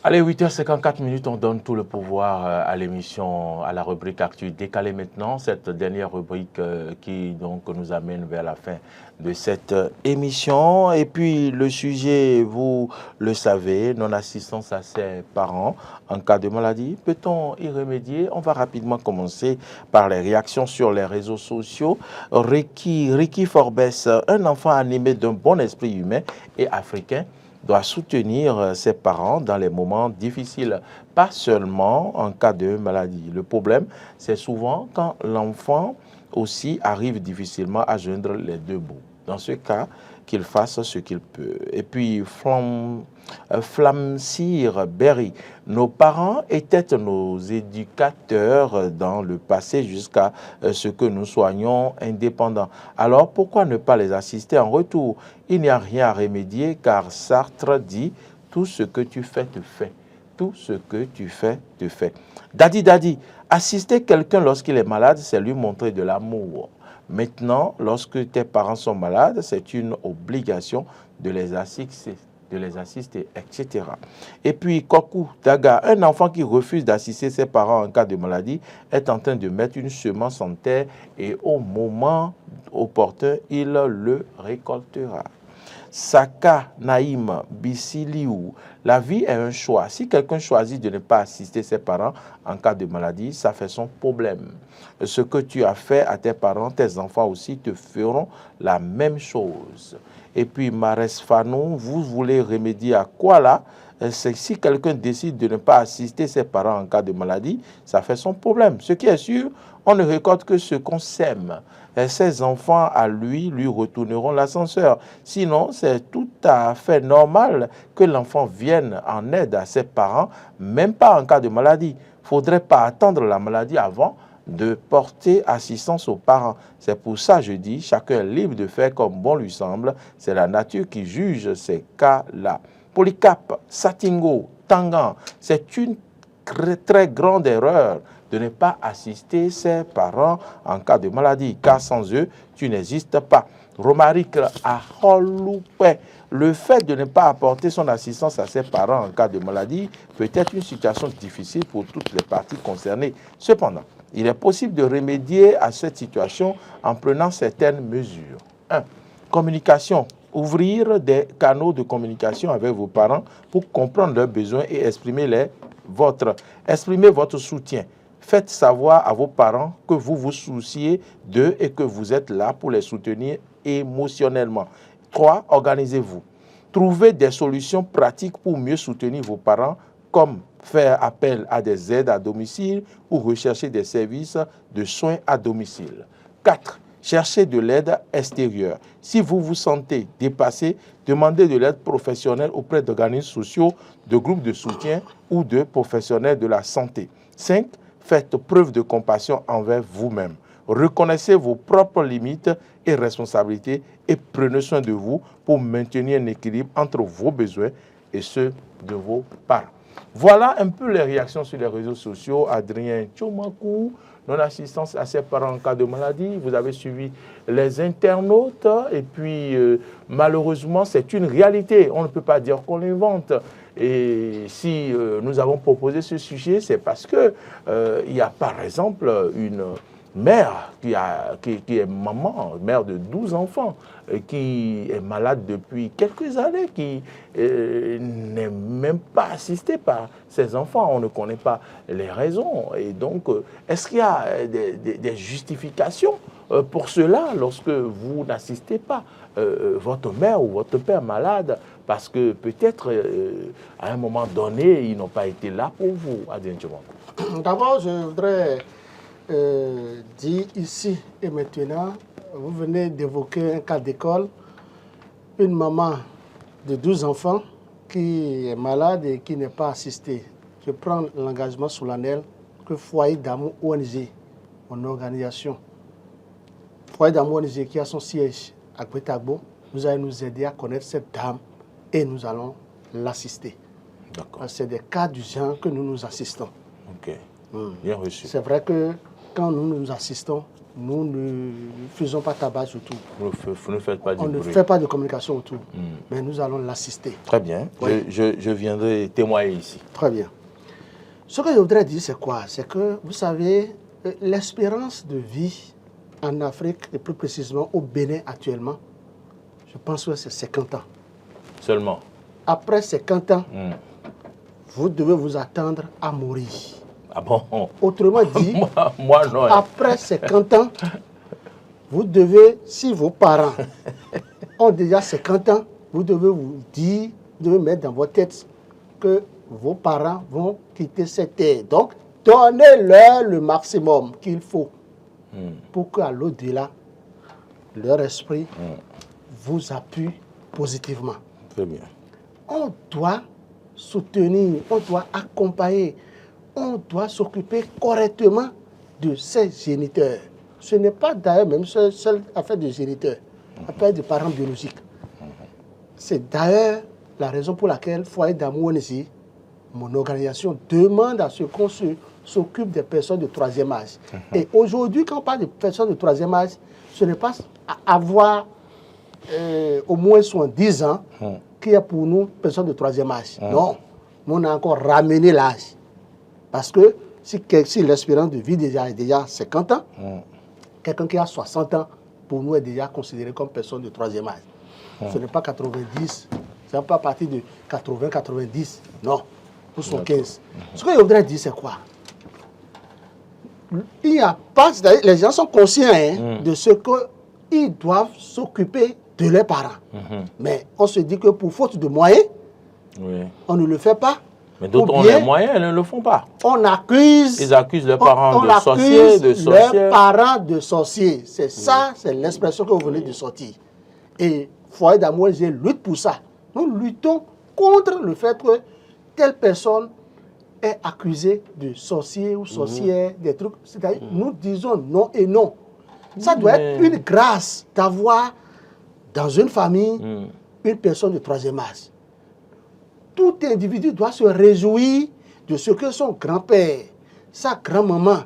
Allez, 8h54, on donne tout le pouvoir à l'émission, à la rubrique Actu décalée maintenant, cette dernière rubrique qui donc nous amène vers la fin de cette émission. Et puis le sujet, vous le savez, non-assistance à ses parents en cas de maladie. Peut-on y remédier? On va rapidement commencer par les réactions sur les réseaux sociaux. Ricky Forbes, un enfant animé d'un bon esprit humain et africain, doit soutenir ses parents dans les moments difficiles, pas seulement en cas de maladie. Le problème, c'est souvent quand l'enfant aussi arrive difficilement à joindre les deux bouts. Dans ce cas, qu'il fasse ce qu'il peut. Et puis, Flamsir Berry, nos parents étaient nos éducateurs dans le passé jusqu'à ce que nous soyons indépendants. Alors, pourquoi ne pas les assister en retour? Il n'y a rien à remédier car Sartre dit « tout ce que tu fais te fait ». Tout ce que tu fais te fait. Daddy, assister quelqu'un lorsqu'il est malade, c'est lui montrer de l'amour. Maintenant, lorsque tes parents sont malades, c'est une obligation de les assister, etc. Et puis, Kokou Daga, un enfant qui refuse d'assister ses parents en cas de maladie est en train de mettre une semence en terre et au moment opportun, il le récoltera. Saka Naïm Bissiliou, la vie est un choix. Si quelqu'un choisit de ne pas assister ses parents en cas de maladie, ça fait son problème. Ce que tu as fait à tes parents, tes enfants aussi te feront la même chose. Et puis Mares Fanou, vous voulez remédier à quoi là? C'est si quelqu'un décide de ne pas assister ses parents en cas de maladie, ça fait son problème. Ce qui est sûr, on ne récolte que ce qu'on sème. Et ses enfants, à lui retourneront l'ascenseur. Sinon, c'est tout à fait normal que l'enfant vienne en aide à ses parents, même pas en cas de maladie. Il ne faudrait pas attendre la maladie avant de porter assistance aux parents. C'est pour ça que je dis, chacun est libre de faire comme bon lui semble. C'est la nature qui juge ces cas-là. Polycarpe, Satingo, Tangan, c'est une très grande erreur de ne pas assister ses parents en cas de maladie, car sans eux, tu n'existes pas. Romaric à Holoupé, le fait de ne pas apporter son assistance à ses parents en cas de maladie peut être une situation difficile pour toutes les parties concernées. Cependant, il est possible de remédier à cette situation en prenant certaines mesures. 1. Communication. Ouvrir des canaux de communication avec vos parents pour comprendre leurs besoins et exprimer votre soutien. Faites savoir à vos parents que vous vous souciez d'eux et que vous êtes là pour les soutenir émotionnellement. 3. Organisez-vous. Trouvez des solutions pratiques pour mieux soutenir vos parents, comme faire appel à des aides à domicile ou rechercher des services de soins à domicile. 4. Cherchez de l'aide extérieure. Si vous vous sentez dépassé, demandez de l'aide professionnelle auprès d'organismes sociaux, de groupes de soutien ou de professionnels de la santé. 5. Faites preuve de compassion envers vous-même. Reconnaissez vos propres limites et responsabilités et prenez soin de vous pour maintenir un équilibre entre vos besoins et ceux de vos parents. Voilà un peu les réactions sur les réseaux sociaux. Adrien Tchomakou, non-assistance à ses parents en cas de maladie. Vous avez suivi les internautes et puis malheureusement, c'est une réalité. On ne peut pas dire qu'on l'invente. Et si nous avons proposé ce sujet, c'est parce que il y a par exemple une mère qui est maman, mère de 12 enfants, qui est malade depuis quelques années, qui n'est même pas assistée par ses enfants. On ne connaît pas les raisons. Et donc, est-ce qu'il y a des justifications pour cela lorsque vous n'assistez pas votre mère ou votre père malade parce que peut-être à un moment donné, ils n'ont pas été là pour vous, Adrien Tchomakou? D'abord, je voudrais dire ici et maintenant, vous venez d'évoquer un cas d'école, une maman de 12 enfants qui est malade et qui n'est pas assistée. Je prends l'engagement solennel que Foyer d'amour ONG, mon organisation, Foyer d'amour ONG qui a son siège à Gbetagbo, nous allons nous aider à connaître cette dame et nous allons l'assister. C'est des cas du genre que nous nous assistons. Ok, bien reçu. C'est vrai que quand nous nous assistons, nous ne faisons pas tabac autour. Vous ne faites pas du On bruit. ne fait pas de communication autour, mais nous allons l'assister. Très bien. Oui. Je viendrai témoigner ici. Très bien. Ce que je voudrais dire, c'est quoi? C'est que, vous savez, l'espérance de vie en Afrique, et plus précisément au Bénin actuellement, je pense que c'est 50 ans. Seulement. Après 50 ans, vous devez vous attendre à mourir. Ah bon? Autrement dit, moi non. après 50 ans, vous devez, si vos parents ont déjà 50 ans, vous devez vous dire, vous devez mettre dans votre tête que vos parents vont quitter cette terre. Donc, donnez-leur le maximum qu'il faut pour qu'à l'au-delà, leur esprit vous appuie positivement. Très bien. On doit soutenir, on doit accompagner, on doit s'occuper correctement de ces géniteurs. Ce n'est pas d'ailleurs même seule affaire de géniteurs, affaire de parents biologiques. C'est d'ailleurs la raison pour laquelle Foyer d'amour ici, mon organisation, demande à ce qu'on s'occupe des personnes de troisième âge. Et aujourd'hui, quand on parle de personnes de troisième âge, ce n'est pas avoir au moins 70 ans qui est pour nous personne de troisième âge. Non, nous on a encore ramené l'âge. Parce que si l'espérance de vie est déjà 50 ans, quelqu'un qui a 60 ans, pour nous, est déjà considéré comme personne de troisième âge. Ce n'est pas 90, ce n'est pas à partir de 80, 90, non, nous sommes 15. Ce que je voudrais dire, c'est quoi? Il n'y a pas, les gens sont conscients de ce qu'ils doivent s'occuper de leurs parents. Mais on se dit que pour faute de moyens, on ne le fait pas. Mais d'autres ont les moyens, ils ne le font pas. On accuse. Ils accusent leurs parents de sorciers, de sorcières. Leurs parents de sorciers. C'est ça, c'est l'expression que vous venez de sortir. Et Foyer d'amour, je lutte pour ça. Nous luttons contre le fait que telle personne est accusée de sorcier ou sorcière, des trucs. C'est-à-dire, nous disons non et non. Ça doit être une grâce d'avoir dans une famille une personne de troisième âge. Tout individu doit se réjouir de ce que son grand-père, sa grand-maman,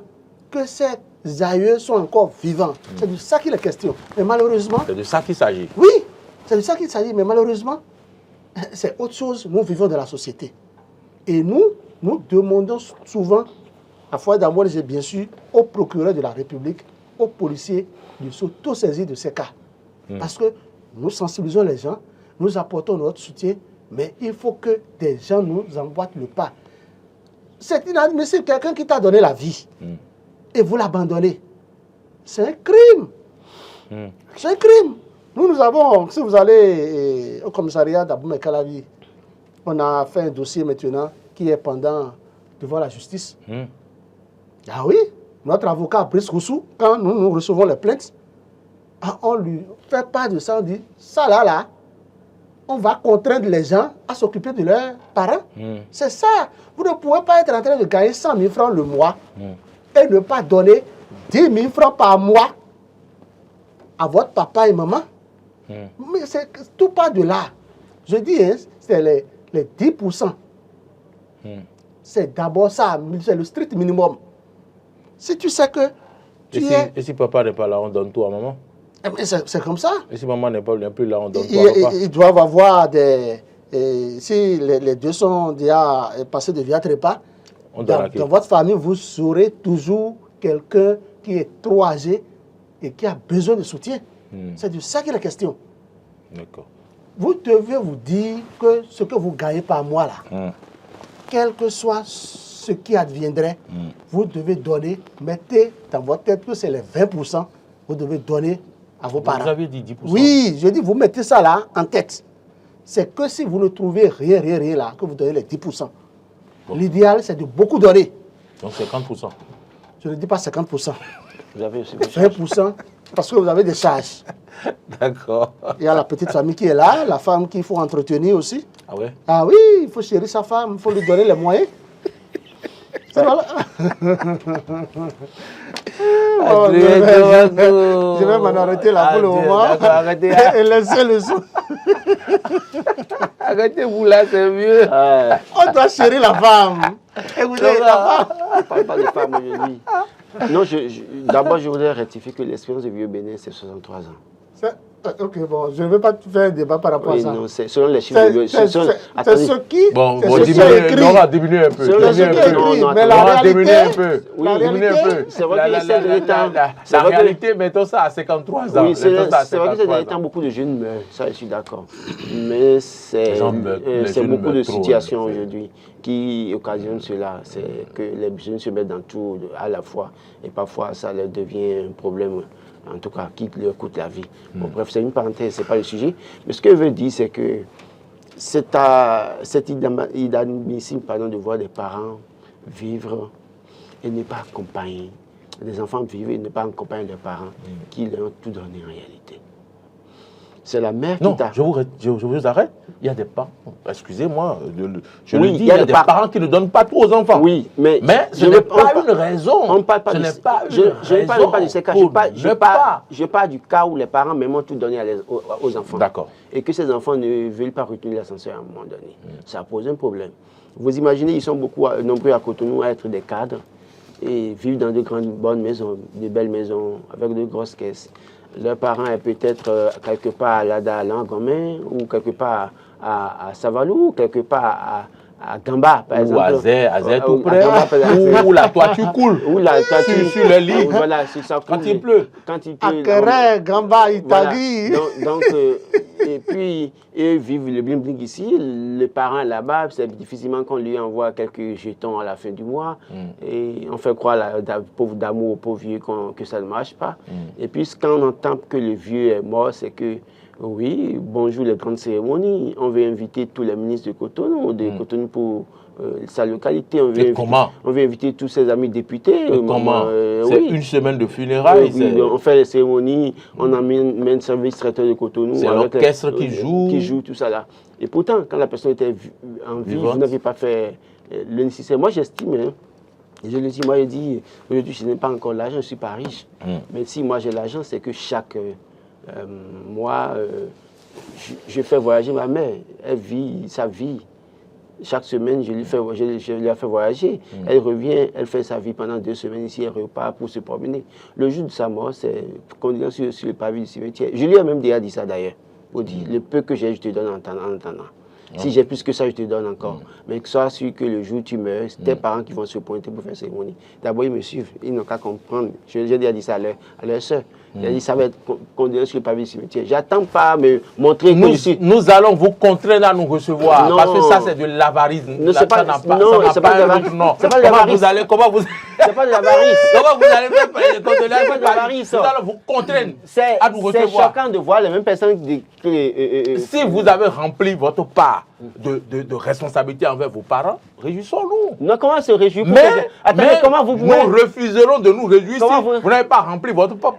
que ses aïeux sont encore vivants. C'est de ça qu'il est question. Mais malheureusement... C'est de ça qu'il s'agit. Oui, c'est de ça qu'il s'agit. Mais malheureusement, c'est autre chose. Nous vivons de la société. Et nous demandons souvent, à Foyer d'amour, bien sûr, au procureur de la République, aux policiers, de s'auto-saisir de ces cas. Parce que nous sensibilisons les gens, nous apportons notre soutien, mais il faut que des gens nous emboîtent le pas. C'est inadmissible, quelqu'un qui t'a donné la vie et vous l'abandonnez. C'est un crime. C'est un crime. Nous avons, si vous allez au commissariat d'Aboumé Calavi, on a fait un dossier maintenant qui est pendant devant la justice. Ah oui, notre avocat Brice Roussou, quand nous recevons les plaintes, on lui fait part de ça, on dit, ça là, on va contraindre les gens à s'occuper de leurs parents. C'est ça. Vous ne pouvez pas être en train de gagner 100 000 francs le mois et ne pas donner 10 000 francs par mois à votre papa et maman. Mais c'est tout pas de là. Je dis, c'est les 10%. C'est d'abord ça, c'est le strict minimum. Si tu sais que et si papa n'est pas là, on donne tout à maman? C'est comme ça. Et si maman n'est plus là, on donne tout à papa? Ils doivent avoir des... si les deux sont déjà passés de vie à trépas, dans votre famille, vous aurez toujours quelqu'un qui est trop âgé et qui a besoin de soutien. C'est de ça qu'il est question. D'accord. Vous devez vous dire que ce que vous gagnez par mois, là, quel que soit ce qui adviendrait, vous devez donner, mettez dans votre tête que c'est les 20%, vous devez donner à vos parents. Vous avez dit 10%? Oui, je dis, vous mettez ça là en tête. C'est que si vous ne trouvez rien là, que vous donnez les 10%. Bon. L'idéal, c'est de beaucoup donner. Donc 50%? Je ne dis pas 50%. Vous avez aussi 20%, parce que vous avez des charges. D'accord. Il y a la petite famille qui est là, la femme qu'il faut entretenir aussi. Ah ouais? Ah oui, il faut chérir sa femme, il faut lui donner les moyens. Voilà. Je vais m'en arrêter là pour le moment. Arrêtez. Et laisser le son. Arrêtez-vous là, c'est mieux. On doit chérir la femme. Écoutez, la femme. Je ne parle pas de femme aujourd'hui. Non, d'abord, je voudrais rectifier que l'espérance de vie au Bénin, c'est 63 ans. Ok, bon, je ne veux pas faire un débat par rapport à ça. Non, c'est selon les chiffres de... C'est ce qui... Bon, écrit. on va diminuer un peu. C'est ce qui est écrit, mais la réalité... C'est vrai que c'est de l'État. La réalité, mettons ça à 53 ans. Oui, c'est vrai que c'est de l'État, beaucoup de jeunes meurent, ça je suis d'accord. Mais c'est beaucoup de situations aujourd'hui qui occasionnent cela. C'est que les jeunes se mettent dans tout à la fois et parfois ça leur devient un problème. En tout cas, qui leur coûte la vie. Bon, bref, c'est une parenthèse, ce n'est pas le sujet. Mais ce que je veux dire, c'est que c'est inadmissible de voir des parents vivre et ne pas accompagner. Des enfants vivre et ne pas accompagner leurs parents qui leur ont tout donné en réalité. C'est la mère qui t'a... Je vous arrête. Il y a des parents, excusez-moi, je le dis, il y a des parents qui ne donnent pas tout aux enfants. Oui, mais ce n'est pas une raison. On ne parle pas je ne parle pas de ces cas. Je parle du cas où les parents même ont tout donné aux enfants. D'accord. Et que ces enfants ne veulent pas retenir l'ascenseur à un moment donné. Ça pose un problème. Vous imaginez, ils sont beaucoup nombreux à Cotonou à être des cadres et vivent dans de grandes, bonnes maisons, de belles maisons, avec de grosses caisses. Leur parent est peut-être quelque part à Lada, à Langomin, ou quelque part à Savalou, ou quelque part à Gamba, par exemple. Ou à Zé tout près, ou la toiture coule. Ou la toiture sur le lit. Voilà, sur ça quand il pleut. Quand il pleut. Akere, Gamba, Itagi. Donc, et puis, ils vivent le bling-bling ici. Les parents là-bas, c'est difficilement qu'on lui envoie quelques jetons à la fin du mois. Et on fait croire pauvre d'amour au pauvre vieux que ça ne marche pas. Et puis, quand on entend que le vieux est mort, c'est que oui, bonjour les grandes cérémonies. On veut inviter tous les ministres de Cotonou, Cotonou pour sa localité. On veut inviter tous ses amis députés. Comment c'est une semaine de funérailles. Oui, on fait les cérémonies, on amène le service traiteur de Cotonou. C'est l'orchestre qui joue. Qui joue, tout ça là. Et pourtant, quand la personne était en vie, vous n'avez pas fait le nécessaire. Moi, j'estime, je le dis, moi, je dis, aujourd'hui, je n'ai pas encore l'argent, je ne suis pas riche. Mais si moi j'ai l'argent, c'est que chaque mois, je fais voyager ma mère. Elle vit sa vie. Chaque semaine, je lui ai fait voyager. Elle revient, elle fait sa vie pendant 2 semaines ici, elle repart pour se promener. Le jour de sa mort, c'est condoléances sur le pavé du cimetière. Je lui ai même déjà dit ça d'ailleurs. Pour dire, le peu que j'ai, je te donne en attendant. Si j'ai plus que ça, je te donne encore. Mais que sois sûr que le jour où tu meurs, c'est tes parents qui vont se pointer pour faire une cérémonie. D'abord, ils me suivent. Ils n'ont qu'à comprendre. J'ai déjà dit ça à leur soeur. J'ai dit, ça va être condamné sur le pavé du cimetière. J'attends pas à me montrer que je suis... Nous allons vous contraindre à nous recevoir. Non. Parce que ça, c'est de l'avarisme. Non, c'est pas de l'avarisme. C'est pas de l'avarisme. Comment vous... C'est pas de l'avarisme. Comment vous allez faire condamner C'est pas de l'avarisme. Nous allons vous contraindre à nous recevoir. C'est choquant de voir les mêmes personnes si vous avez rempli votre part de responsabilité envers vos parents, réjouissons-nous. Non, comment se réjouir? Mais comment vous nous refuserons de nous réjouir si vous n'avez pas rempli votre part.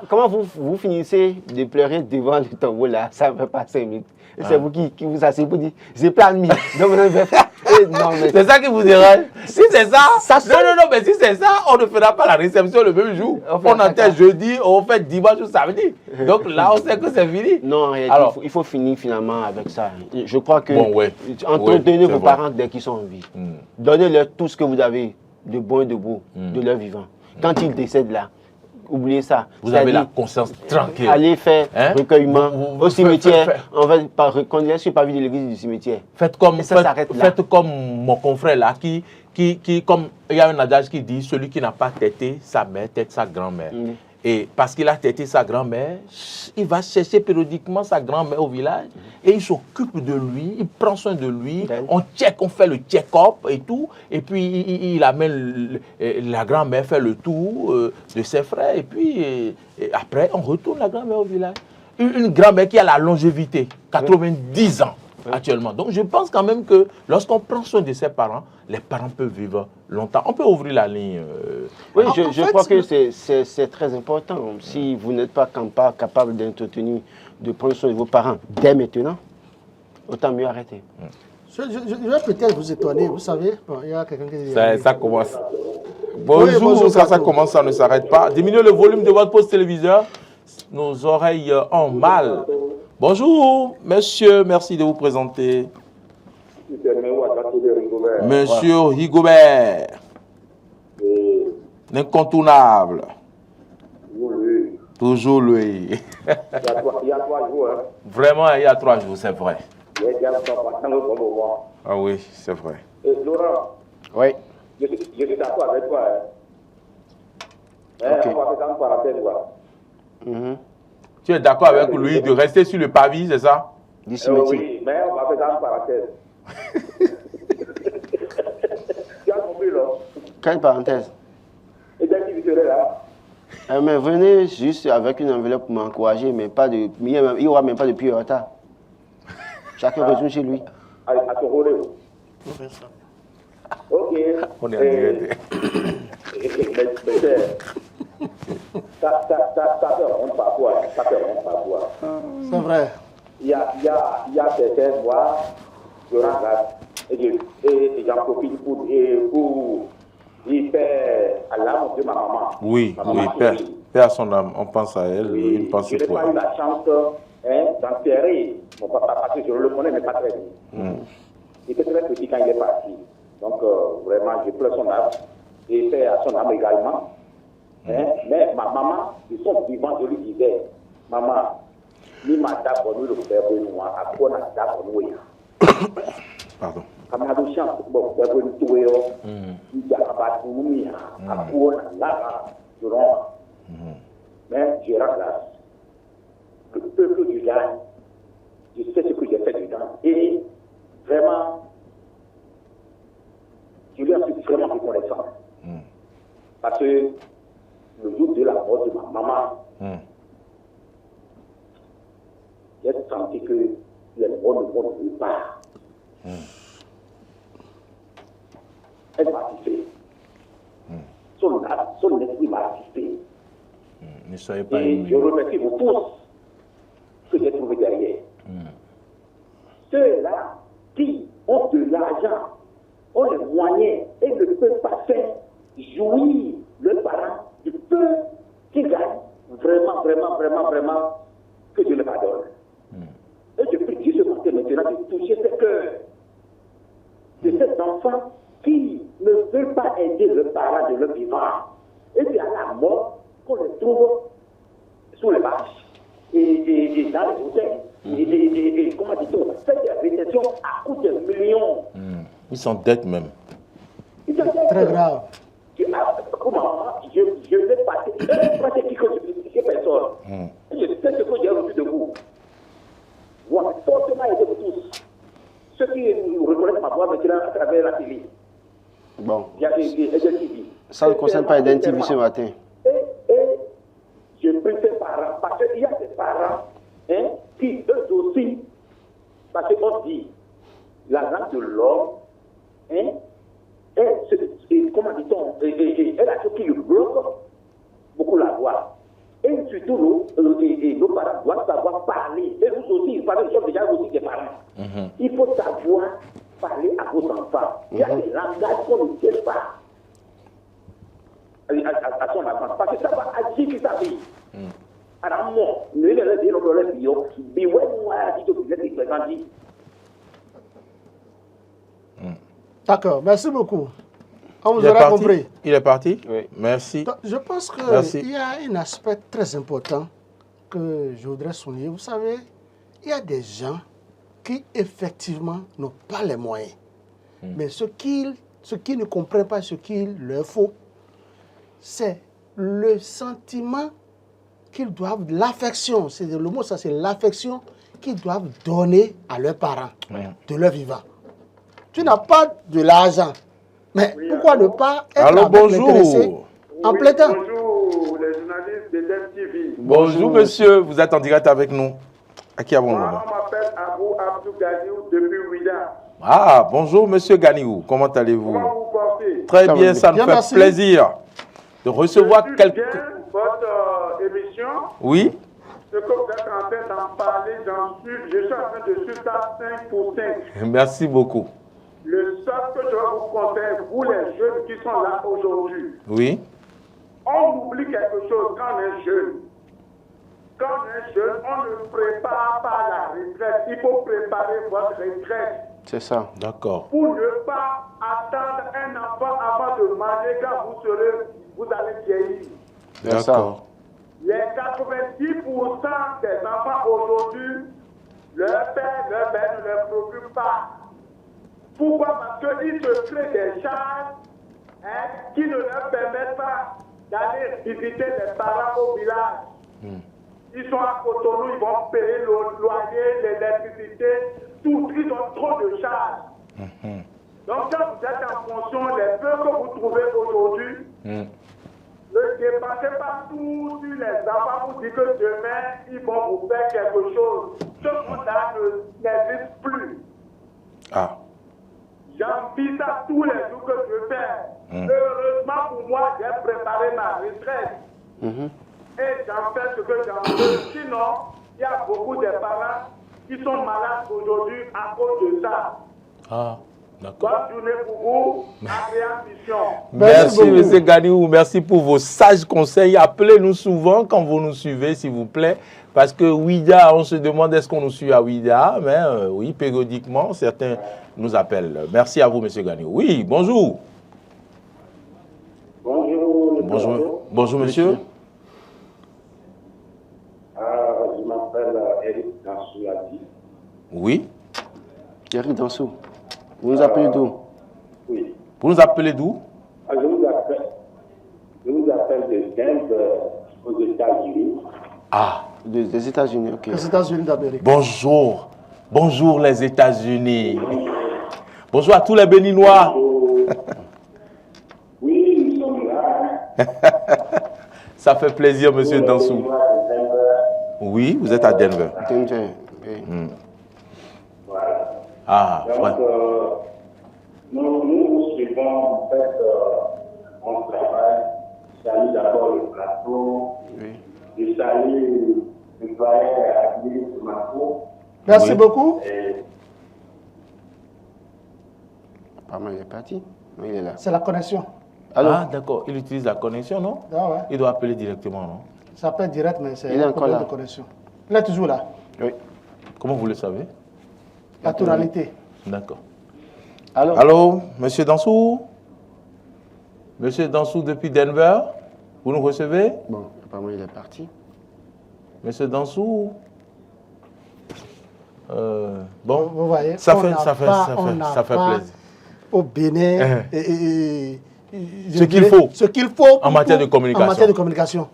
Comment vous finissez de pleurer devant le tombeau là? Ça ne fait pas 5 minutes. C'est vous qui vous asseyez pour dire, j'ai plein de mis. C'est ça qui vous dérange. Si c'est ça, non, mais si c'est ça, on ne fera pas la réception le même jour. On enterre jeudi, on fait dimanche ou samedi. Donc là, on sait que c'est fini. Non, il faut finir finalement avec ça. Je crois que entretenez vos parents dès qu'ils sont en vie. Donnez-leur tout ce que vous avez de bon et de beau de leur vivant. Quand ils décèdent là, oubliez ça. Vous avez la conscience tranquille. Allez faire recueillement au cimetière. On va continuer sur le pavé de l'église du cimetière. Faites comme mon confrère là, comme il y a un adage qui dit, celui qui n'a pas têté sa mère, tête sa grand-mère. Et parce qu'il a têté sa grand-mère, il va chercher périodiquement sa grand-mère au village et il s'occupe de lui, il prend soin de lui, on fait le check-up et tout, et puis il amène la grand-mère faire le tour de ses frères, et puis après on retourne la grand-mère au village. Une grand-mère qui a la longévité, 90 ans. Actuellement. Donc je pense quand même que lorsqu'on prend soin de ses parents, les parents peuvent vivre longtemps. On peut ouvrir la ligne. Oui, je crois que c'est très important. Si vous n'êtes pas capable d'entretenir, de prendre soin de vos parents dès maintenant, autant mieux arrêter. Je vais peut-être vous étonner, vous savez. Bon, il y a quelqu'un qui dit... Ça commence. Bonjour, ça commence, ça ne s'arrête pas. Diminuez le volume de votre poste téléviseur. Nos oreilles ont mal. Bonjour, monsieur, merci de vous présenter. Monsieur Rigobert, l'incontournable. Toujours lui. Il y a 3 jours. Hein. Vraiment, il y a 3 jours, c'est vrai. Ah oui, c'est vrai. Et Laurent, Oui. je suis d'accord avec toi. Hein. Okay. On va faire une parenthèse. Tu es d'accord avec lui de rester sur le pavis, c'est ça? Du cimetière. Oui, mais on va faire une parenthèse. Tu as compris, là? Quelle parenthèse? Et dès qu'il serait là. Mais venez juste avec une enveloppe pour m'encourager, mais pas de, il n'y aura même pas de pied en retard. Chacun retourne chez lui. À ton relais. Ok. On est en direct. Ça fait honte parfois. Ça fait honte parfois. C'est vrai. Il y a certaines voix, je rends grâce et j'en profite pour il fait à l'âme de ma maman. Oui, ma oui, maman Père à son âme, on pense à elle, oui, une pensée je n'ai pour pas eu elle. la chance d'enterrer mon papa parce que je le connais, mais pas très bien. Il était très petit quand il est parti. Donc, vraiment, je pleure son âme et fait à son âme également. Mais ma maman, ils sont vivants, je lui disais, maman, ni ma dame, nous le faire pour nous, à quoi on a dame pour nous. Pardon. Kamado chance, bon, c'est pour tout et il y a pas de nous, à quoi on a là, mais je rends grâce. Le peuple du gagne, je sais ce que j'ai fait dedans. Et vraiment, je lui en suis vraiment reconnaissant. Parce que le jour de la mort de ma maman, j'ai senti que les bonnes ne vont pas. Elle m'a assisté. Son esprit m'a assisté. Ne soyez pas Et je remercie vous tous que j'ai trouvé derrière. Ceux-là qui ont de l'argent, ont les moyens et ne peuvent pas faire jouir leurs parents du peu qu'ils gagnent. Vraiment, vraiment, vraiment, vraiment, que Dieu le pardonne. Et je prie Dieu ce matin maintenant de toucher ce cœur de ces enfants qui ne veulent pas aider leurs parents de leur vivant. Et c'est à la mort qu'on les trouve sous les marches et dans les hôtels. Et comment dit-on, fait des récessions à coût de millions. Ils sont dettes même. Très grave. Comment je l'ai passé, je n'ai pas critiqué personne. Je sais ce que j'ai reçu de vous. Moi, forcément aidé vous tous. Ceux qui reconnaissent ma voix maintenant à travers la télé. Bon. Il y a des TV. Ça ne concerne pas Eden TV ce matin. Et je préfère parents, parce qu'il y a des parents qui, eux aussi, parce qu'on dit, la langue de l'homme, comment dit-on, elle a ce qui le bloque beaucoup la voix. Et surtout, nos parents doivent savoir parler. Et vous aussi, parce que nous sommes déjà aussi des parents. Il faut savoir parler à vos enfants. Il y a des langages qu'on ne sait pas à son enfant. Parce que ça va agir sur sa vie. Alors, moi, nous allons dire notre bio, biwé, moi, dit que vous êtes grandi. D'accord, merci beaucoup. On vous aura compris. Il est parti? Oui. Merci. Donc, je pense Merci. qu'il y a un aspect très important que je voudrais souligner. Vous savez, il y a des gens qui, effectivement, n'ont pas les moyens. Mais ce qu'ils ne comprennent pas, ce qu'il leur faut, c'est le sentiment qu'ils doivent, l'affection, c'est le mot, ça c'est l'affection qu'ils doivent donner à leurs parents de leur vivant. Tu n'as pas de l'argent, mais pourquoi ne pas être Allô, avec l'intéressé en plein temps? Bonjour, les journalistes de DEM-TV. Bonjour, monsieur. Vous êtes en direct avec nous. À qui avons-nous? Moi, on m'appelle Abou Abdou Ganiou depuis Ouida. Ah, bonjour, monsieur Ganiou. Comment allez-vous? Comment vous portez? Très bien, ça nous Bien, fait merci. plaisir de recevoir Je quelques... bien votre émission. Oui? Ce que vous êtes en train d'en parler, je suis en train de suivre ça 5 pour 5. Merci beaucoup. Le seul que je vais vous conseiller, vous les jeunes qui sont là aujourd'hui, Oui? on oublie quelque chose quand on est jeune. quand on est jeune, on ne prépare pas la retraite. Il faut préparer votre retraite. C'est ça. D'accord. Pour ne pas attendre un enfant avant de manger quand vous allez vieillir. D'accord. Les 90% des enfants aujourd'hui, leur père ne les procure pas. Pourquoi? Parce qu'ils se créent des charges qui ne leur permettent pas d'aller visiter les parents au village. Ils sont à Cotonou, ils vont payer le loyer, l'électricité, tout. Ils ont trop de charges. Donc quand vous êtes en fonction, les peu que vous trouvez aujourd'hui, ne dépensez pas tout sur les enfants pour dire que demain, ils vont vous faire quelque chose. Ce monde-là n'existe plus. Ah. J'envie ça tous les jours que je fais. Heureusement pour moi, j'ai préparé ma retraite. Et j'en fais ce que j'en veux. Sinon, il y a beaucoup de parents qui sont malades aujourd'hui à cause de ça. Ah. D'accord. Bonne journée pour vous. Agréable mission. Merci, M. Ganiou. Merci pour vos sages conseils. Appelez-nous souvent quand vous nous suivez, s'il vous plaît. Parce que Ouida, on se demande est-ce qu'on nous suit à Ouida. Mais oui, périodiquement, certains nous appellent. Merci à vous, M. Ganiou. Oui, bonjour. Bonjour. Bonjour. Bonjour, monsieur. Je m'appelle Eric Dansou. Oui. Eric Dansou. Vous nous appelez d'où? Oui. Vous nous appelez d'où? Je vous appelle de Denver, aux États-Unis. Ah. Des États-Unis, ok. Les États-Unis d'Amérique. Bonjour. Bonjour les États-Unis. Bonjour à tous les Béninois. Oui, nous sommes là. Ça fait plaisir, monsieur Dansou. Oui, vous êtes à Denver. Denver, oui. Voilà. Ah, Donc, ouais. nous suivons en fait mon travail. Je salue d'abord le plateau. Oui. Je salue le doyen Adil Mako. Merci Oui. beaucoup. Apparemment, il est parti. Oui, il est là. C'est la connexion. Alors, Ah, d'accord. Il utilise la connexion, non? Ah ouais. Il doit appeler directement, non? Ça appelle direct, mais c'est Il est un encore problème là. de connexion. Il est toujours là. oui. Comment vous le savez? La tonalité. D'accord. Alors, Allô, monsieur Dansou? Monsieur Dansou depuis Denver? Vous nous recevez? bon, apparemment, il est parti. Monsieur Dansou? Bon, Vous voyez, ça on fait, n'a ça fait, pas- ça on fait, n'a ça fait pas plaisir. Au Bénin, Ce je qu'il dirais, faut. ce qu'il faut En matière de communication. En matière de communication.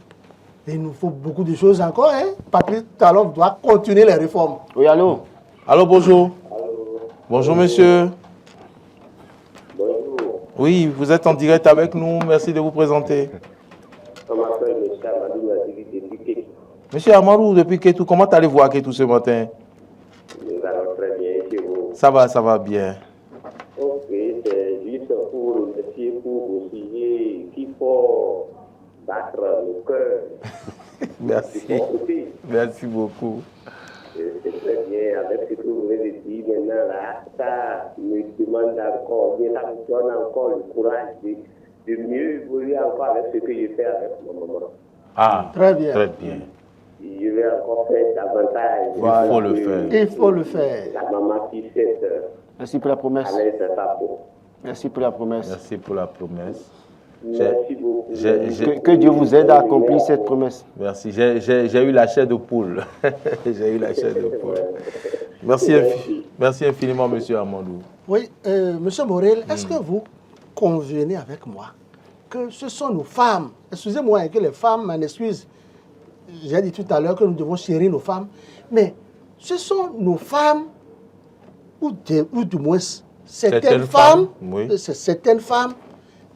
Et il nous faut beaucoup de choses encore. Hein. Patrice Talon doit continuer les réformes. Oui, allô? Allô, bonjour. Bonjour, monsieur. Bonjour. Oui, vous êtes en direct avec nous. Merci de vous présenter. On m'appelle M. Amadou Adili depuis Kékou. Monsieur Amarou, depuis Kétou, comment allez-vous à Kétou ce matin? Nous allons très bien chez vous. Ça va bien. Ok, c'est juste pour remercier pour vos sujets qu'il faut battre le cœur. Merci. Du bon côté. Merci beaucoup. C'est très bien, avec ce que vous venez de dire maintenant là, ça me demande encore, bien, ça me donne encore le courage de mieux évoluer encore avec ce que je fais avec mon maman. Ah, Très bien. Très bien. Je vais encore faire davantage. Il faut le faire. Il faut le faire. La maman qui fait Merci pour la promesse. à l'aise de sa peau. Merci pour la promesse. Merci pour la promesse. Merci beaucoup. Que Dieu vous aide à accomplir cette promesse. Merci. J'ai eu la chair de poule. J'ai eu la chair de poule. Merci infiniment, monsieur Amadou. Oui, monsieur Morel, est-ce que vous convenez avec moi que ce sont nos femmes, excusez-moi, hein, que les femmes m'en excusent, j'ai dit tout à l'heure que nous devons chérir nos femmes, mais ce sont nos femmes, ou du moins certaines femmes, oui. c'est certaines femmes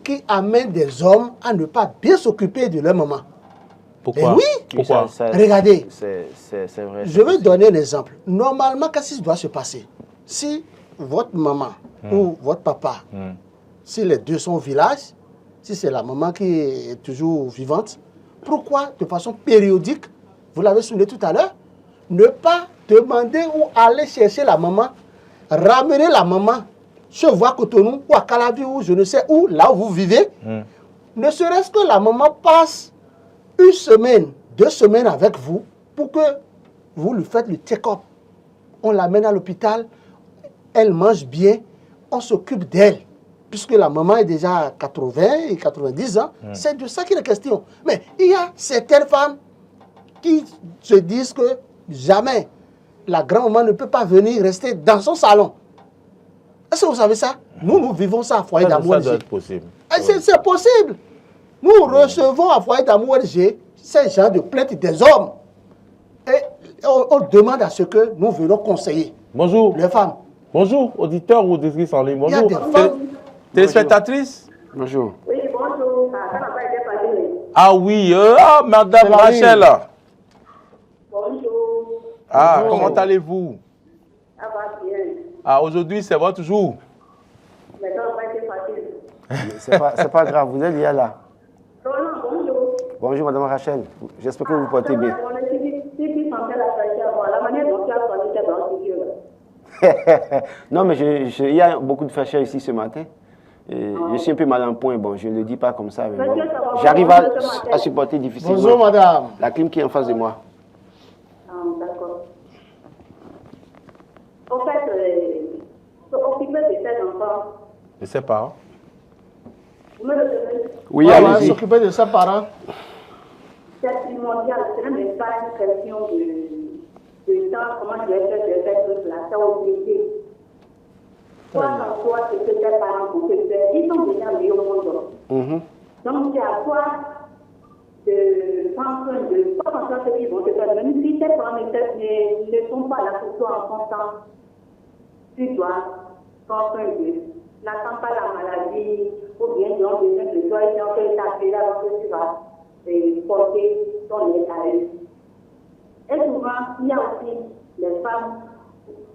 qui amènent des hommes à ne pas bien s'occuper de leur maman. Pourquoi? Mais oui. Pourquoi? Regardez. C'est vrai. Je vais donner un exemple. Normalement, qu'est-ce qui doit se passer? Si votre maman ou votre papa, si les deux sont au village, si c'est la maman qui est toujours vivante, pourquoi, de façon périodique, vous l'avez souligné tout à l'heure, ne pas demander ou aller chercher la maman, ramener la maman chez vous à Cotonou ou à Calavi ou je ne sais où, là où vous vivez, ne serait-ce que la maman passe 1 semaine, 2 semaines avec vous pour que vous lui faites le check-up. On l'amène à l'hôpital, elle mange bien, on s'occupe d'elle. Puisque la maman est déjà à 80 et 90 ans, c'est de ça qu'il est question. Mais il y a certaines femmes qui se disent que jamais la grand-maman ne peut pas venir rester dans son salon. Est-ce que vous savez ça? Nous vivons ça à Foyer d'Amour. Ça doit être possible. C'est possible. Nous recevons à Foyer d'Amour LG ces gens de plainte des hommes. Et on demande à ce que nous venons conseiller. Bonjour. Les femmes. Bonjour, auditeurs ou auditrices en ligne. Bonjour. Il y a des femmes. Téléspectatrices. Bonjour. Oui, bonjour. Ça n'a pas été facile. Ah oui, Madame Rachel. Bonjour. Ah, Bonjour. comment allez-vous? Ça va bien. Ah, aujourd'hui, c'est votre jour. Mais ça n'a pas été facile. C'est pas grave, vous êtes bien là. Roland, bonjour. Bonjour Madame Rachel, j'espère que vous vous portez bien. Si tu sentais la fraîcheur, la manière dont tu as choisi tes blancs, Non, mais il y a beaucoup de fraîcheur ici ce matin. Je suis un peu mal en point, bon, je ne le dis pas comme ça, mais bon, j'arrive à supporter difficilement. Bonjour madame. La clim qui est en face de moi. Ah, d'accord. En fait, occuper de tes enfants, Je sais pas. vous me le donnez. Oui, On va allez-y. s'occuper de ses parents. C'est primordial, ce n'est même pas une question de temps, comment je vais faire tout là, c'est obligé. Toi, en toi, ce que tes parents vont te faire, ils sont déjà mis au monde. Donc, c'est à toi de prendre soin de pas penser à ce qu'ils vont te faire. Même si tes parents ne sont pas là pour toi en constant, tu dois prendre soin d'eux. N'attends pas la maladie, ou bien ils ont besoin de toi, ils ont fait t'appeler avant que tu vas porter ton aide à eux. Et souvent, il y a aussi les femmes,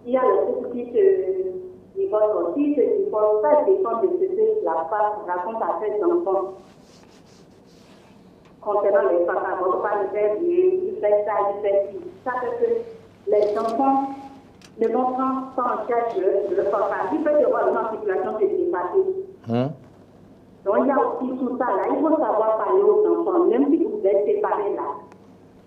il y a les couples qui se divorcent aussi, se divorcent, ça dépend de ce que la femme raconte à ses enfants. Concernant les femmes, on ne va pas le faire bien, il fait ça, il fait ci. Ça fait que les enfants ne vont pas en charge de leur papa. Il peut y avoir une situation de dépasser. Donc il y a aussi tout ça là. Il faut savoir parler aux enfants, même si vous êtes séparés là.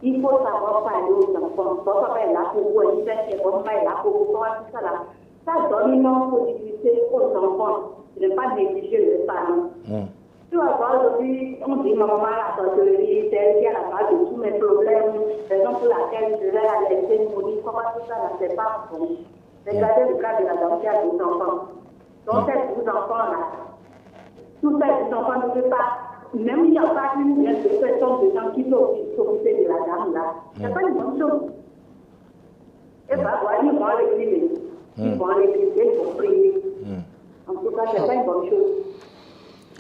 Il faut savoir parler aux enfants. Papa est là pour vous, il fait que papa est là pour vous, tout ça là. Ça donne une possibilité aux enfants de ne pas négliger les parents. Tu vas voir aujourd'hui, on dit ma maman a la sorcellerie, c'est elle qui a la base de tous mes problèmes, raison pour laquelle je vais la laisser mourir, comment tout ça là, c'est pas bon. Regardez le cas de la dame qui a 12 enfants. Donc ces 12 enfants là, tous ces enfants ne peuvent pas, même il n'y a pas une personne de gens qui peuvent s'occuper de la dame là. C'est pas une bonne chose. Et bah voilà, ils vont à l'église. Ils vont à l'église, ils vont prier. En tout cas, c'est pas une bonne chose.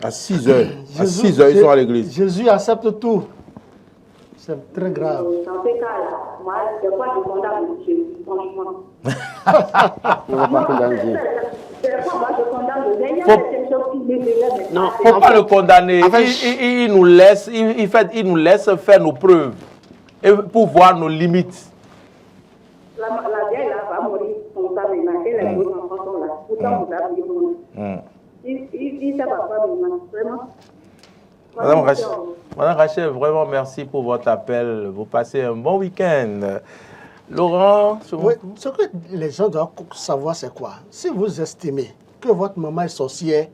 À 6 heures. À 6 heures, ils sont à l'église. Jésus accepte tout. C'est très grave. Dans ces cas-là, moi, des fois, je condamne Jésus, franchement. On ne va pas condamner Dieu. Des fois, moi, je condamne le Seigneur, c'est quelque chose qui m'énerve. Non, il ne faut pas le condamner. Il nous laisse, il nous laisse faire nos preuves et pour voir nos limites. La vieille là va mourir spontanément et les autres enfants sont là. Pourtant, vous avez dit il ne va pas maintenant, vraiment. Madame Rachel, vraiment merci pour votre appel. Vous passez un bon week-end. Laurent, oui, ce que les gens doivent savoir, c'est quoi? Si vous estimez que votre maman est sorcière,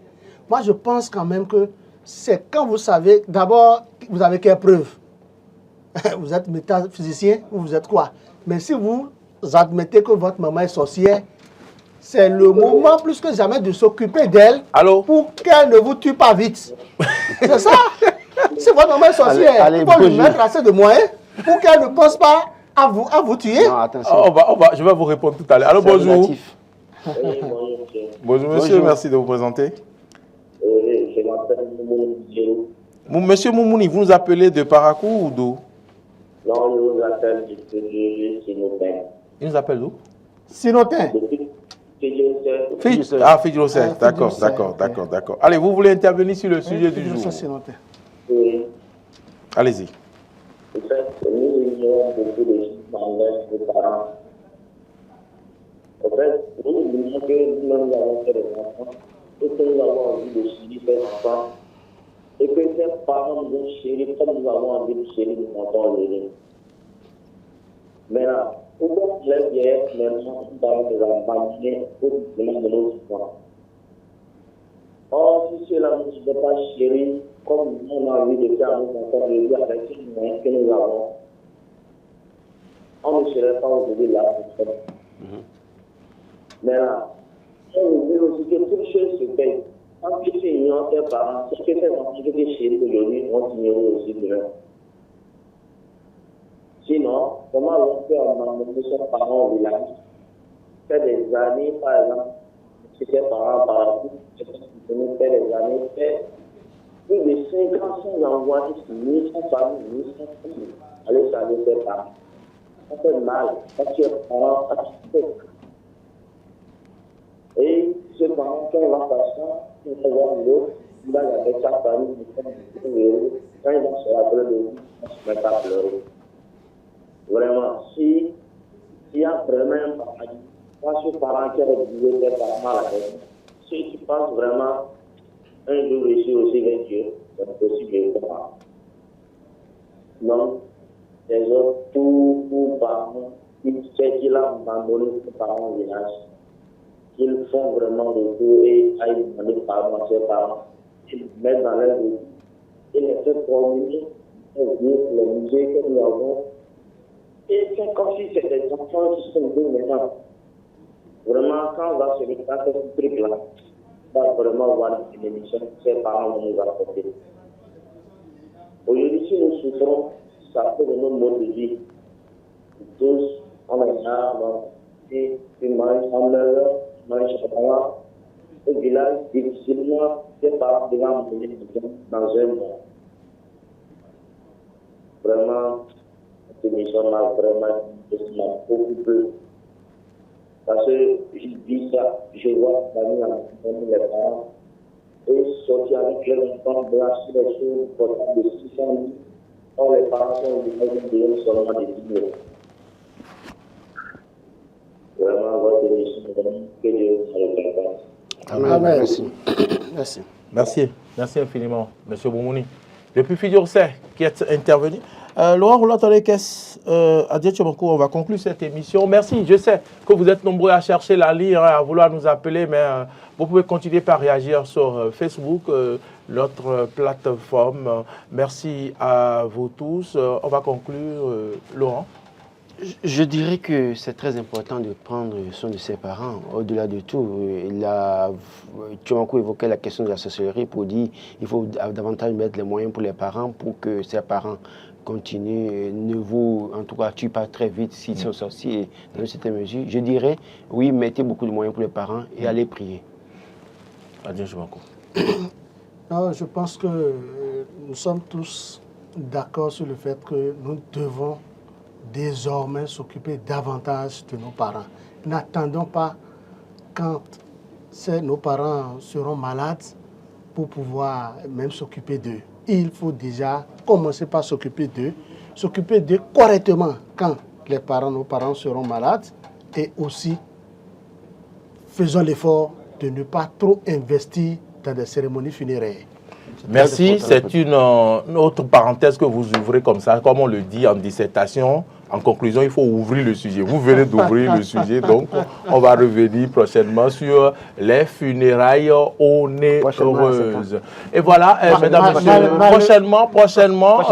moi je pense quand même que c'est quand vous savez, d'abord, vous avez quelle preuve? Vous êtes métaphysicien ou vous êtes quoi? Mais si vous admettez que votre maman est sorcière, c'est le moment plus que jamais de s'occuper d'elle pour qu'elle ne vous tue pas vite. C'est ça. Si votre maman est sorcière, il faut lui mettre assez de moyens pour qu'elle ne pense pas à vous tuer. Non, attention. Je vais vous répondre tout à l'heure. Allô, bonjour. Bonjour, monsieur, merci de vous présenter. Je m'appelle Moumouni. Monsieur Moumouni, vous nous appelez de Parakou ou d'où? Non, je vous appelle du Sinotin. Il nous appelle d'où? Sinotin. Fidjilocet. D'accord. Allez, vous voulez intervenir sur le sujet du jour? Oui. Allez-y. En fait, nous ignorons beaucoup de choses dans les parents. En fait, nous oublions que nous avons fait des enfants et que nous avons envie de chérir ces enfants et que ces parents nous ont chéris comme nous avons envie de chérir nos enfants. Maintenant, pourquoi les vieilles, maintenant, nous avons des abandonnés au détriment de nos enfants? Or, si cela ne se fait pas chérir, comme on a envie de faire à nos enfants, de dire avec les moyens que nous avons, on ne serait pas aujourd'hui là pour ça. Maintenant, on nous dit aussi que toute chose se paye. Quand tu ignores tes parents, ce que tes enfants qui étaient chéris aujourd'hui vont t'ignorer aussi demain. Sinon, comment on peut emmener son parent au village? Faire des années, par exemple, si tes parents par la suite, faire des années, faire plus de 5 ans sans envoyer ni sans famille, ni sans famille. Allez saluer tes parents. Ça fait mal, quand tu es parent, ça te fait. Et ce parent, quand il va faire ça, il va voir l'autre, il va avec sa famille, quand il va se rappeler de lui, il ne se met pas à pleurer. Vraiment, s'il y a vraiment un paradis, pas ce parent qui a réalisé des parents à la maison, si tu penses vraiment un jour réussir aussi avec Dieu, c'est possible de le faire. Non, les autres, tous parents, ils savent qu'il a abandonné ses parents au village, qu'ils font vraiment le tout et aillent demander pardon à ses parents, ils mettent dans leur vie, ils les font promener, les musées que nous avons. Et c'est comme si c'était des enfants qui sont venus maintenant. Vraiment, quand on va se mettre dans ce truc-là, on va vraiment voir une émission que ses parents vont nous apporter. Aujourd'hui, si nous souffrons, ça fait de nos modes de vie. Tous, on a là, ils mangent en leur, ils mangent en au village, difficilement, ses parents devant mener dans un monde. Vraiment, cette émission m'a vraiment beaucoup plu. Parce que je vis ça, je vois la famille avec les parents, et sortir avec les enfants, brasser les choses, portables de 600 000. Or, les parents sont obligés seulement de 10 000. Vraiment, votre émission, que Dieu vous récompense. Amen. Merci. Merci. Merci. Merci infiniment, M. Boumouni. Depuis Fidjourset, qui est intervenu. Laurent Roulant-Tolekes, Adieu Tchobankou, on va conclure cette émission. Merci, je sais que vous êtes nombreux à chercher la lire, à vouloir nous appeler, mais vous pouvez continuer par réagir sur Facebook, notre plateforme. Merci à vous tous. On va conclure, Laurent. Je dirais que c'est très important de prendre soin de ses parents. Au-delà de tout, Tchobankou évoquait la question de la sorcellerie pour dire qu'il faut davantage mettre les moyens pour les parents pour que ses parents continuent, ne vous, en tout cas, tuent pas très vite s'ils sont sortis dans une certaine mesure. Je dirais, oui, mettez beaucoup de moyens pour les parents et allez prier. Adieu Tchobankou. Non, je pense que nous sommes tous d'accord sur le fait que nous devons désormais s'occuper davantage de nos parents. N'attendons pas quand nos parents seront malades pour pouvoir même s'occuper d'eux. Il faut déjà commencer par s'occuper d'eux correctement quand nos parents seront malades, et aussi faisons l'effort de ne pas trop investir dans des cérémonies funéraires. Merci, c'est une autre parenthèse que vous ouvrez comme ça, comme on le dit en dissertation. En conclusion, il faut ouvrir le sujet. Vous venez d'ouvrir le sujet, donc on va revenir prochainement sur les funérailles onéreuses. Et voilà, mesdames et messieurs, prochainement,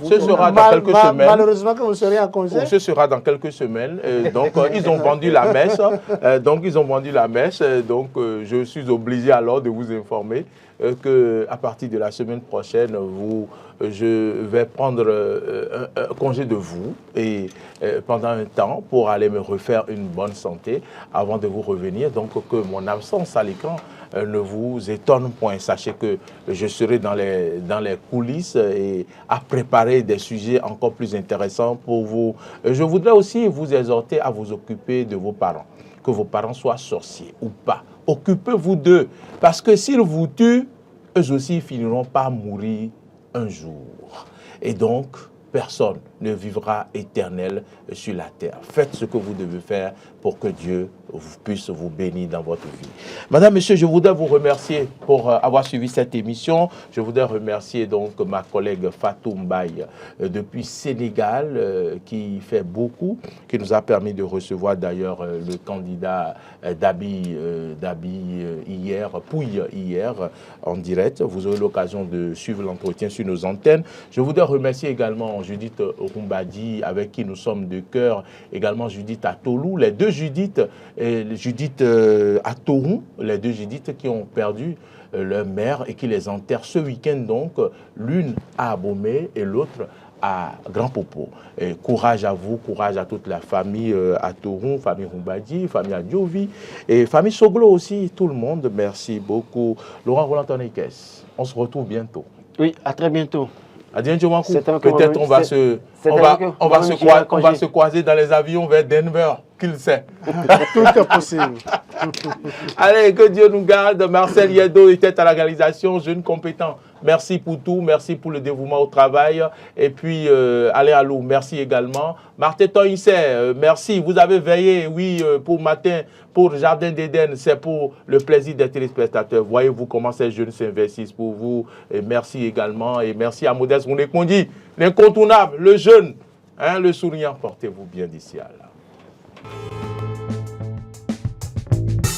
ce sera dans quelques semaines. Malheureusement que vous serez en congé. Ce sera dans quelques semaines. Donc, ils ont vendu la messe. Donc, je suis obligé alors de vous informer qu'à partir de la semaine prochaine, je vais prendre un congé de vous et pendant un temps pour aller me refaire une bonne santé avant de vous revenir. Donc que mon absence à l'écran ne vous étonne point. Sachez que je serai dans les coulisses et à préparer des sujets encore plus intéressants pour vous. Je voudrais aussi vous exhorter à vous occuper de vos parents. Que vos parents soient sorciers ou pas. Occupez-vous d'eux. Parce que s'ils vous tuent, eux aussi finiront par mourir un jour. Et donc, personne ne vivra éternel sur la terre. Faites ce que vous devez faire pour que Dieu puisse vous bénir dans votre vie. Madame, Monsieur, je voudrais vous remercier pour avoir suivi cette émission. Je voudrais remercier donc ma collègue Fatou Mbaye depuis Sénégal qui fait beaucoup, qui nous a permis de recevoir d'ailleurs le candidat Dabi hier, Pouille hier en direct. Vous aurez l'occasion de suivre l'entretien sur nos antennes. Je voudrais remercier également Judith Rumbadi avec qui nous sommes de cœur, également Judith Atolou, les deux Judith, Judith Atoron, les deux Judith qui ont perdu leur mère et qui les enterrent ce week-end donc, l'une à Abomey et l'autre à Grand Popo. Et courage à vous, courage à toute la famille Atoron, famille Rumbadi, famille Adiovi et famille Soglo aussi, tout le monde. Merci beaucoup. Laurent Roland-Tonekes, on se retrouve bientôt. Oui, à très bientôt. Peut-être on va se croiser dans les avions vers Denver, qui le sait. Tout est possible. Allez, que Dieu nous garde. Marcel Yedo était à la réalisation, jeune compétent. Merci pour tout, merci pour le dévouement au travail. Et puis, Alain Alou, merci également. Martin Toïsé, merci. Vous avez veillé, oui, pour matin, pour Jardin d'Éden. C'est pour le plaisir des téléspectateurs. Voyez-vous comment ces jeunes s'investissent pour vous. Et merci également. Et merci à Modeste Rouné-Kondi, l'incontournable, le jeune, hein, le souriant. Portez-vous bien d'ici à là.